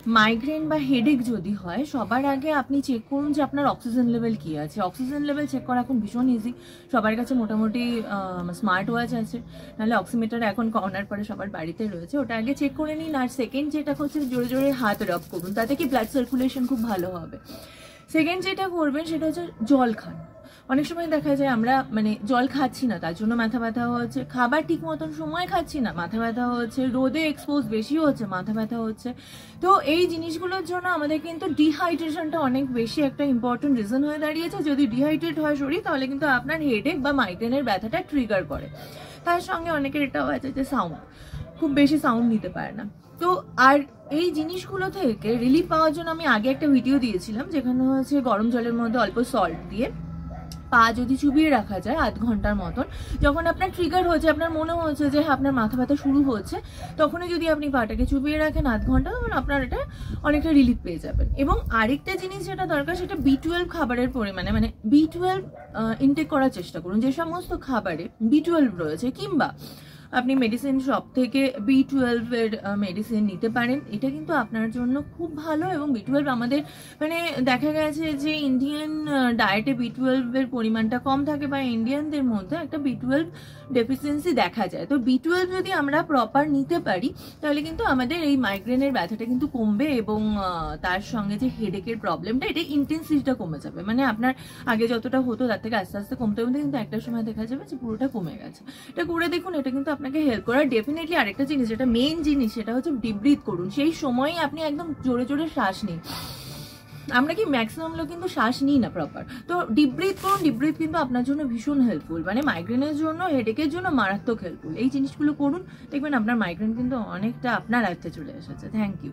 Migraine বা headache যদি হয়, সবার আগে আপনি চেক করুন যে আপনার অক্সিজেন লেভেল কী আছে। অক্সিজেন লেভেল চেক করা এখন ভীষণ ইজি, সবার কাছে মোটামুটি স্মার্ট ওয়াচ আছে, নাহলে অক্সিমিটার এখন কর্নার পরে সবার বাড়িতে রয়েছে, ওটা আগে চেক করে নিন। আর সেকেন্ড যেটা হচ্ছে জোরে জোরে হাত রাব করুন, তাতে কি ব্লাড সার্কুলেশন খুব ভালো হবে। সেকেন্ড যেটা করবেন সেটা হচ্ছে জল খান। অনেক সময় দেখা যায় আমরা মানে জল খাচ্ছি না, তার জন্য মাথা ব্যথা হচ্ছে, খাবার ঠিক মতন সময় খাচ্ছি না, মাথা ব্যথা হচ্ছে, রোদে এক্সপোজ বেশি হচ্ছে, মাথা ব্যথা হচ্ছে। তো এই জিনিসগুলোর জন্য আমাদের কিন্তু ডিহাইড্রেশনটা অনেক বেশি একটা ইম্পর্টেন্ট রিজন হয়ে দাঁড়িয়েছে। যদি ডিহাইড্রেট হয় শরীর, তাহলে কিন্তু আপনার হেডেক বা মাইগ্রেনের ব্যথাটা ট্রিগার করে। তার সঙ্গে অনেকের এটাও আছে যে সাউন্ড, খুব বেশি সাউন্ড নিতে পারে না। তো আর এই জিনিসগুলো থেকে রিলিফ পাওয়ার জন্য আমি আগে একটা ভিডিও দিয়েছিলাম, যেখানে হচ্ছে গরম জলের মধ্যে অল্প সল্ট দিয়ে পা যদি চুবিয়ে রাখা যায় আধ ঘন্টার মতন, যখন আপনার ট্রিগার হচ্ছে, আপনার মনে হচ্ছে যে আপনার মাথা ব্যথা শুরু হচ্ছে, তখনই যদি আপনি পাটাকে চুবিয়ে রাখেন আধ ঘন্টা, তখন আপনার এটা অনেকটা রিলিফ পেয়ে যাবেন। এবং আরেকটা জিনিস যেটা দরকার, সেটা B12 খাবারের পরিমাণে, মানে B12 ইনটেক করার চেষ্টা করুন। যে সমস্ত খাবারে B12 রয়েছে, কিংবা আপনি মেডিসিন শপ থেকে B12 এর মেডিসিন নিতে পারেন, এটা কিন্তু আপনার জন্য খুব ভালো। এবং B12 আমাদের মানে দেখা গেছে যে ইন্ডিয়ান ডায়েটে B12 এর পরিমাণটা কম থাকে, বা ইন্ডিয়ানদের মধ্যে একটা B12 ডেফিসিয়েন্সি দেখা যায়। তো B12 যদি আমরা প্রপার নিতে পারি, তাহলে কিন্তু আমাদের এই মাইগ্রেনের ব্যথাটা কিন্তু কমবে, এবং তার সঙ্গে যে হেডেকের প্রবলেমটা, এটা ইন্টেন্সিটিটা কমে যাবে। মানে আপনার আগে যতটা হতো তার থেকে আস্তে আস্তে কমতে কমতে কিন্তু একটা সময় দেখা যাবে যে পুরোটা কমে গেছে। এটা করে দেখুন, এটা কিন্তু আপনাকে হেল্প করার। ডেফিনেটলি আরেকটা জিনিস, যেটা মেইন জিনিস, সেটা হচ্ছে ডিপ ব্রিথ করুন। সেই সময়ই আপনি একদম জোরে জোরে শ্বাস নিন। আমরা কি ম্যাক্সিমাম লোক কিন্তু শ্বাস নিই না প্রপার। তো ডিপ ব্রিথ করুন। ডিপ ব্রিথ কিন্তু আপনার জন্য ভীষণ হেল্পফুল, মানে মাইগ্রেনের জন্য, হেডেকের জন্য মারাত্মক হেল্পফুল। এই জিনিসগুলো করুন, দেখবেন আপনার মাইগ্রেন কিন্তু অনেকটা আপনার আয়ত্তে চলে এসেছে। Thank you.